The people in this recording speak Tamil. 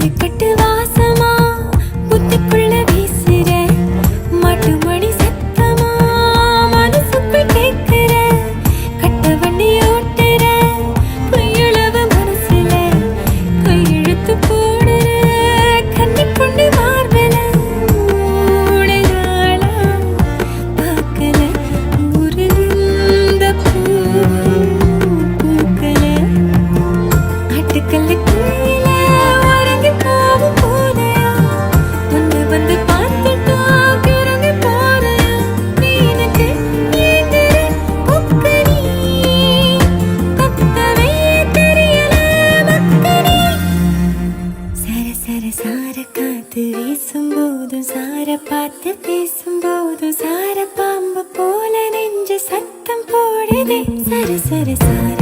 ஜல்லிக்கட்டு வாசமா புத்திக்குள்ள வீசுற மாட்டு மணி சத்தமா மனசுக்குள் கேட்கிற கட்ட வண்டி ஓட்டுற பொய்யுளவு மனசுல கையெழுத்து போடுற கண்ணி பொண்ணு மார்பல மூணு நாளா பார்க்கல ஒரு இந்த பூ பூக்கல ஆட்டுக்கல்ல குயில உறங்கி போகும் போதையா வந்து வந்து பார்த்துட்டா கிறங்கி போறையா நீனுக்கு ஏங்குற கொக்கனி கொக்கவே தெரியல மக்கனி சர சர சார காத்து வீசும்போதும் சார பார்த்து பேசும்போதும் சார பாம்பு போல நெஞ்சு சத்தம் போடுதே சர சர சார